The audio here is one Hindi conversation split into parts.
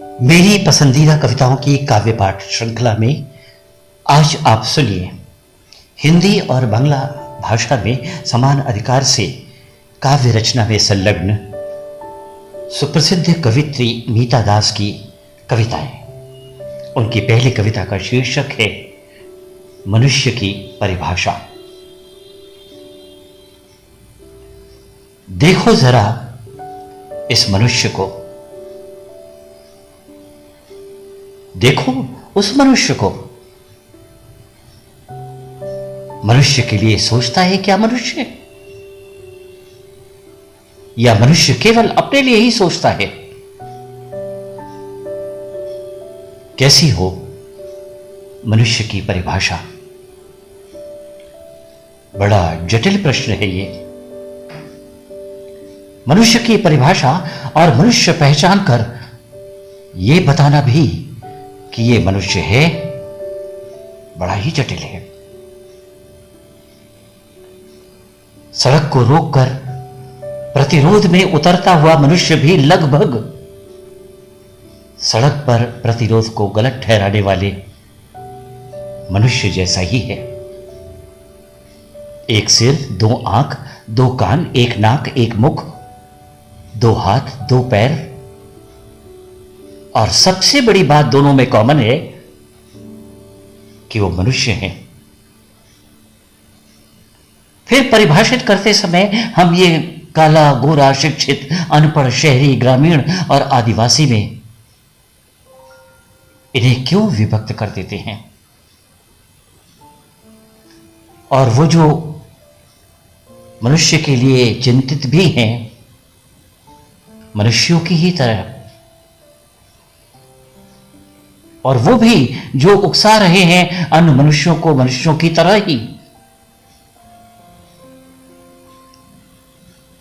मेरी पसंदीदा कविताओं की काव्य पाठ श्रृंखला में आज आप सुनिए हिंदी और बांग्ला भाषा में समान अधिकार से काव्य रचना में संलग्न सुप्रसिद्ध कवित्री मीता दास की कविताएं। उनकी पहली कविता का शीर्षक है मनुष्य की परिभाषा। देखो जरा इस मनुष्य को, देखो उस मनुष्य को। मनुष्य के लिए सोचता है क्या मनुष्य, या मनुष्य केवल अपने लिए ही सोचता है? कैसी हो मनुष्य की परिभाषा? बड़ा जटिल प्रश्न है ये। मनुष्य की परिभाषा और मनुष्य पहचान कर यह बताना भी कि ये मनुष्य है, बड़ा ही जटिल है। सड़क को रोककर प्रतिरोध में उतरता हुआ मनुष्य भी लगभग सड़क पर प्रतिरोध को गलत ठहराने वाले मनुष्य जैसा ही है। एक सिर, दो आंख, दो कान, एक नाक, एक मुख, दो हाथ, दो पैर, और सबसे बड़ी बात दोनों में कॉमन है कि वो मनुष्य हैं। फिर परिभाषित करते समय हम ये काला, गोरा, शिक्षित, अनपढ़, शहरी, ग्रामीण और आदिवासी में इन्हें क्यों विभक्त कर देते हैं? और वो जो मनुष्य के लिए चिंतित भी हैं, मनुष्यों की ही तरह, और वो भी जो उकसा रहे हैं अन्य मनुष्यों को मनुष्यों की तरह ही,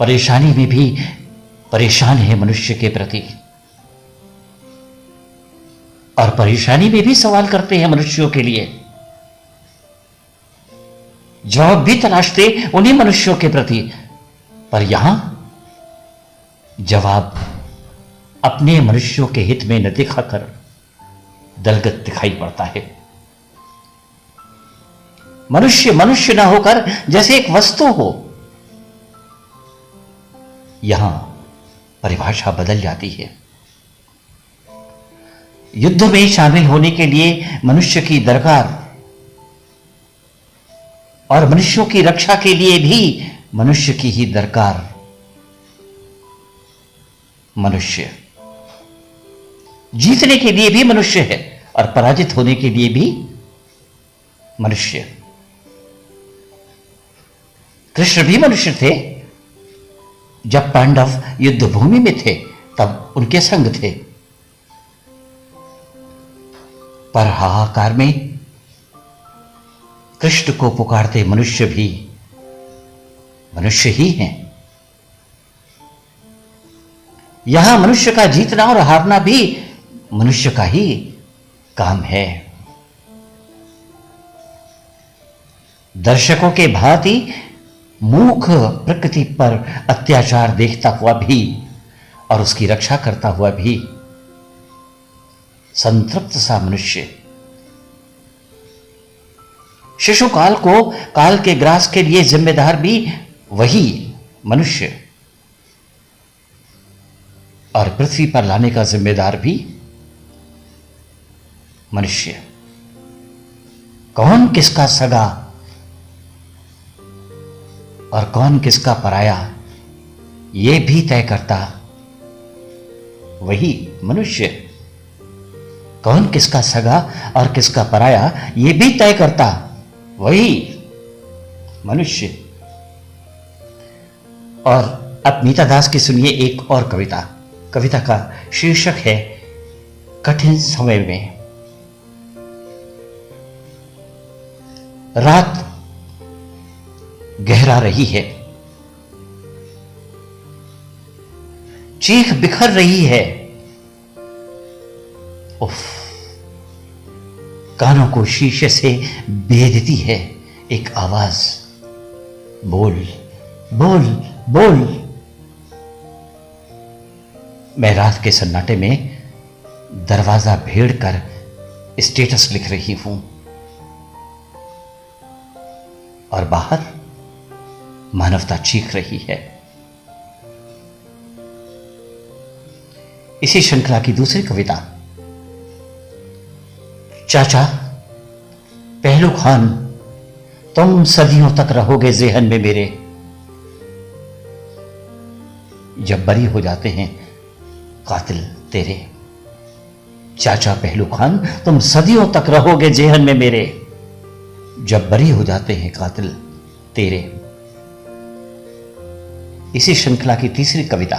परेशानी में भी परेशान है मनुष्य के प्रति, और परेशानी में भी सवाल करते हैं मनुष्यों के लिए, जवाब भी तलाशते उन्हीं मनुष्यों के प्रति। पर यहां जवाब अपने मनुष्यों के हित में न दिखाकर दलगत दिखाई पड़ता है। मनुष्य मनुष्य ना होकर जैसे एक वस्तु हो। यहां परिभाषा बदल जाती है। युद्ध में शामिल होने के लिए मनुष्य की दरकार, और मनुष्यों की रक्षा के लिए भी मनुष्य की ही दरकार। मनुष्य जीतने के लिए भी मनुष्य है और पराजित होने के लिए भी मनुष्य। कृष्ण भी मनुष्य थे। जब पांडव युद्ध भूमि में थे तब उनके संग थे, पर हाहाकार में कृष्ण को पुकारते मनुष्य भी मनुष्य ही हैं। यहां मनुष्य का जीतना और हारना भी मनुष्य का ही काम है। दर्शकों के भांति मूक प्रकृति पर अत्याचार देखता हुआ भी और उसकी रक्षा करता हुआ भी संतृप्त सा मनुष्य। शिशुकाल को काल के ग्रास के लिए जिम्मेदार भी वही मनुष्य, और पृथ्वी पर लाने का जिम्मेदार भी मनुष्य। कौन किसका सगा और कौन किसका पराया, यह भी तय करता वही मनुष्य। कौन किसका सगा और किसका पराया, यह भी तय करता वही मनुष्य। और अब मीता दास की सुनिए एक और कविता। कविता का शीर्षक है कठिन समय में। रात गहरा रही है, चीख बिखर रही है। उफ, कानों को शीशे से बेधती है एक आवाज, बोल बोल बोल। मैं रात के सन्नाटे में दरवाजा भेड़ कर स्टेटस लिख रही हूं और बाहर मानवता चीख रही है। इसी श्रृंखला की दूसरी कविता, चाचा पहलू खान तुम सदियों तक रहोगे ज़हन में मेरे, जब बरी हो जाते हैं कातिल तेरे। चाचा पहलू खान तुम सदियों तक रहोगे ज़हन में मेरे, जब बरी हो जाते हैं कातिल तेरे। इसी श्रृंखला की तीसरी कविता,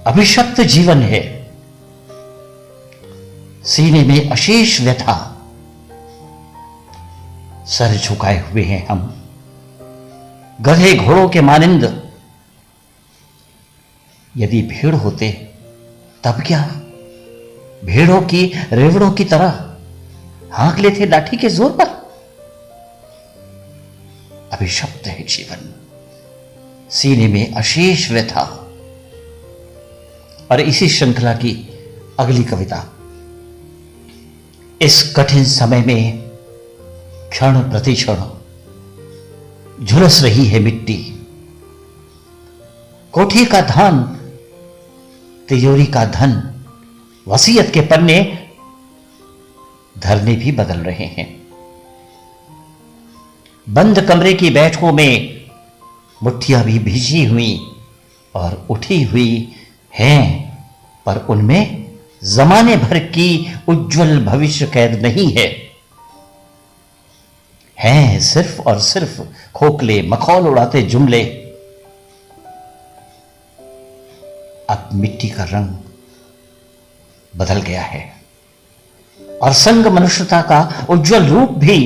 अभिशप्त जीवन है सीने में अशेष व्यथा, सर झुकाए हुए हैं हम गधे घोड़ों के मानिंद, यदि भीड़ होते तब क्या भेड़ों की रेवड़ों की तरह हाँक लेते लाठी के जोर पर। अभिशप्त है जीवन सीने में अशेष व्यथा। और इसी श्रृंखला की अगली कविता, इस कठिन समय में क्षण प्रतिक्षण झुलस रही है मिट्टी, कोठी का धान तिजोरी का धन, वसीयत के पन्ने धरने भी बदल रहे हैं। बंद कमरे की बैठकों में मुट्ठियां भी भिजी हुई और उठी हुई हैं, पर उनमें जमाने भर की उज्जवल भविष्य कैद नहीं है। हैं सिर्फ और सिर्फ खोखले मखौल उड़ाते जुमले। अब मिट्टी का रंग बदल गया है और संग मनुष्यता का उज्जवल रूप भी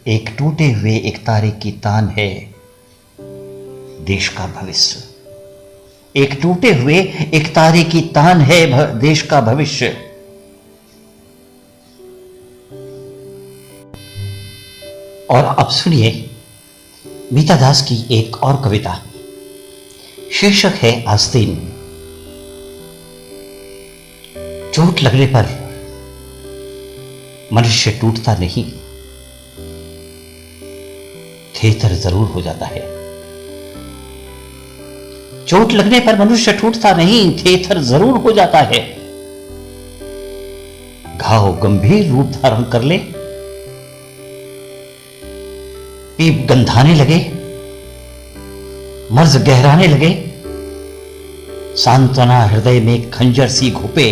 एक टूटे हुए एक तारे की तान है देश का भविष्य। एक टूटे हुए एक तारे की तान है देश का भविष्य। और अब सुनिए मीता दास की एक और कविता, शीर्षक है आस्तीन। चोट लगने पर मनुष्य टूटता नहीं, थेथर जरूर हो जाता है। चोट लगने पर मनुष्य टूटता नहीं, थेथर जरूर हो जाता है। घाव गंभीर रूप धारण कर ले, पीप गंधाने लगे, मर्ज गहराने लगे, सांत्वना हृदय में खंजर सी घुपे,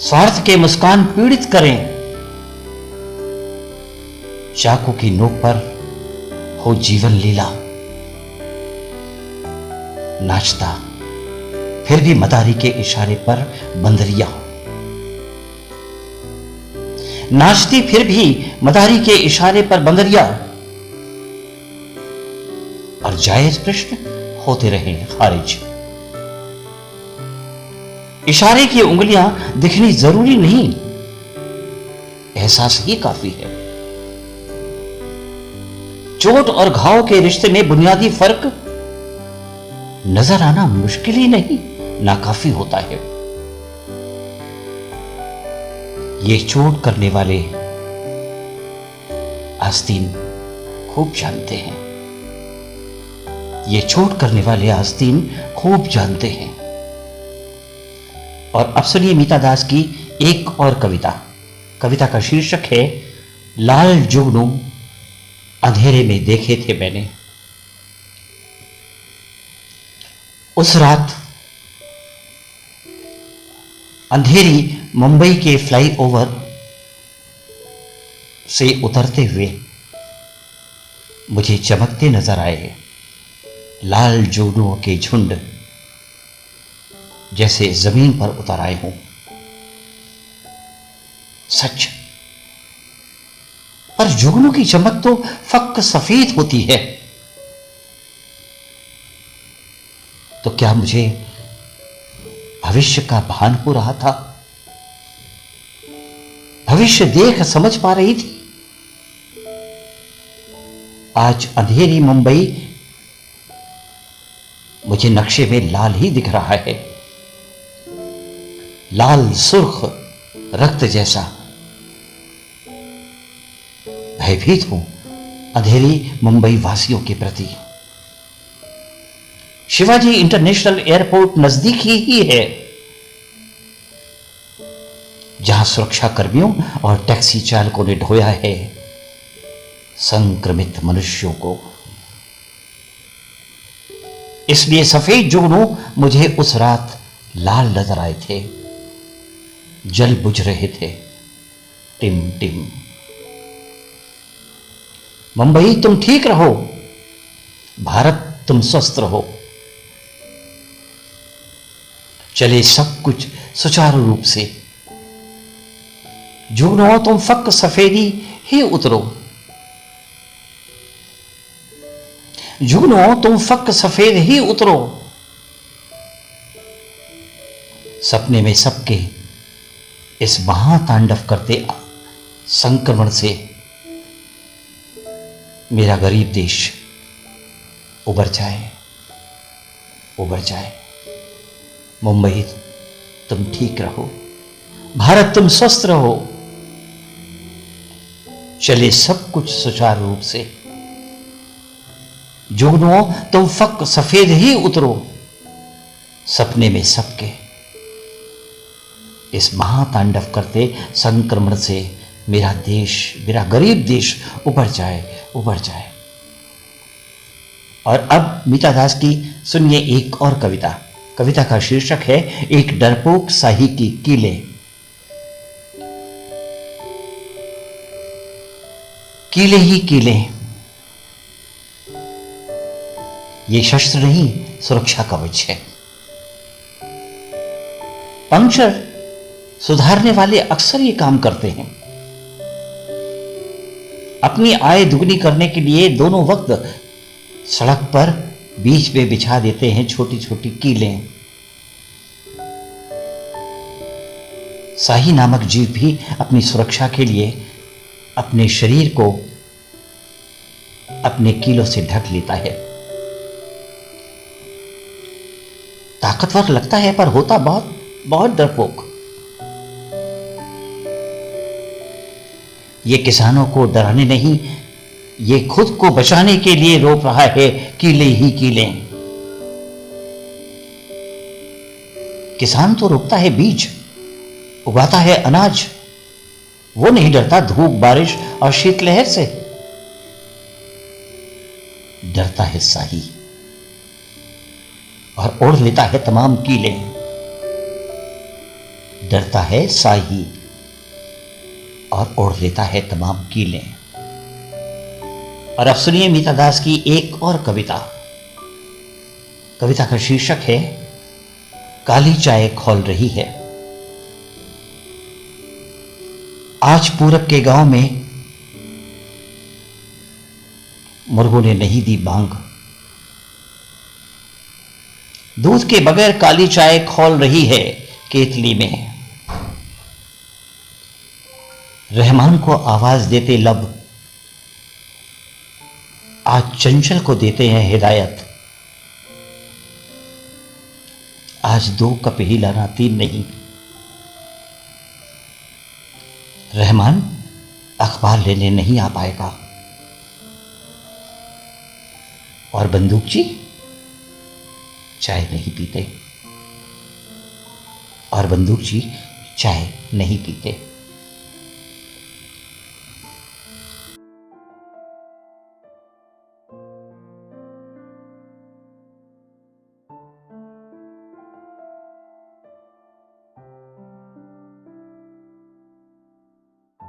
स्वार्थ के मुस्कान पीड़ित करें, चाकू की नोक पर हो जीवन लीला, नाचता फिर भी मदारी के इशारे पर बंदरिया, नाचती फिर भी मदारी के इशारे पर बंदरिया। और जायज प्रश्न होते रहे खारिज। इशारे की उंगलियां दिखनी जरूरी नहीं, एहसास ही काफी है। चोट और घाव के रिश्ते में बुनियादी फर्क नजर आना मुश्किल ही नहीं, नाकाफी होता है। ये चोट करने वाले आस्तीन खूब जानते हैं, ये चोट करने वाले आस्तीन खूब जानते हैं। और अब सुनिए मीता दास की एक और कविता। कविता का शीर्षक है लाल जुगनू अंधेरे में देखे थे मैंने। उस रात अंधेरी मुंबई के फ्लाईओवर से उतरते हुए मुझे चमकते नजर आए लाल जुगनुओं के झुंड, जैसे जमीन पर उतर आए हों। सच, पर जुगनू की चमक तो फक्क सफेद होती है। तो क्या मुझे भविष्य का भान हो रहा था? भविष्य देख समझ पा रही थी? आज अंधेरी मुंबई मुझे नक्शे में लाल ही दिख रहा है, लाल सुर्ख रक्त जैसा। भयभीत हूं अंधेरी मुंबई वासियों के प्रति। शिवाजी इंटरनेशनल एयरपोर्ट नजदीक ही है, जहां सुरक्षा कर्मियों और टैक्सी चालकों ने ढोया है संक्रमित मनुष्यों को। इसलिए सफेद जुगनू मुझे उस रात लाल नजर आए थे, जल बुझ रहे थे टिम टिम। मुंबई तुम ठीक रहो, भारत तुम स्वस्थ रहो, चले सब कुछ सुचारू रूप से। जुगनुओं तुम फक सफेदी ही उतरो, जुगनुओं तुम फक सफेद ही उतरो। सपने में सबके इस महातांडव करते संक्रमण से मेरा गरीब देश उबर जाए, उबर जाए। मुंबई तुम ठीक रहो, भारत तुम स्वस्थ रहो, चले सब कुछ सुचारू रूप से। जुगनुओं तुम फक सफेद ही उतरो, सपने में सबके इस महातांडव करते संक्रमण से मेरा देश, मेरा गरीब देश उबर जाए, उबर जाए। और अब मीता दास की सुनिए एक और कविता। कविता का शीर्षक है एक डरपोक शाही की कीले। कीले ही कीले, ये शस्त्र नहीं सुरक्षा कवच है। पंक्चर सुधारने वाले अक्सर ये काम करते हैं। अपनी आय दुगनी करने के लिए दोनों वक्त सड़क पर बीच में बिछा देते हैं छोटी छोटी कीलें। शाही नामक जीव भी अपनी सुरक्षा के लिए अपने शरीर को अपने कीलों से ढक लेता है। ताकतवर लगता है पर होता बहुत बहुत डरपोक। ये किसानों को डराने नहीं, ये खुद को बचाने के लिए रोप रहा है कीले ही कीले। किसान तो रोपता है बीज, उगाता है अनाज, वो नहीं डरता धूप बारिश और शीतलहर से। डरता है शाही और ओढ़ लेता है तमाम कीले। डरता है शाही और ओढ़ लेता है तमाम कीले। और अब सुनिए मीता दास की एक और कविता। कविता का शीर्षक है काली चाय खौल रही है। आज पूरब के गांव में मुर्गों ने नहीं दी बांग। दूध के बगैर काली चाय खौल रही है केतली में। रहमान को आवाज देते लब आज चंचल को देते हैं हिदायत। आज 2 कप ही लाना 3 नहीं। रहमान अखबार लेने नहीं आ पाएगा। और बंदूक जी चाय नहीं पीते। और बंदूक जी चाय नहीं पीते।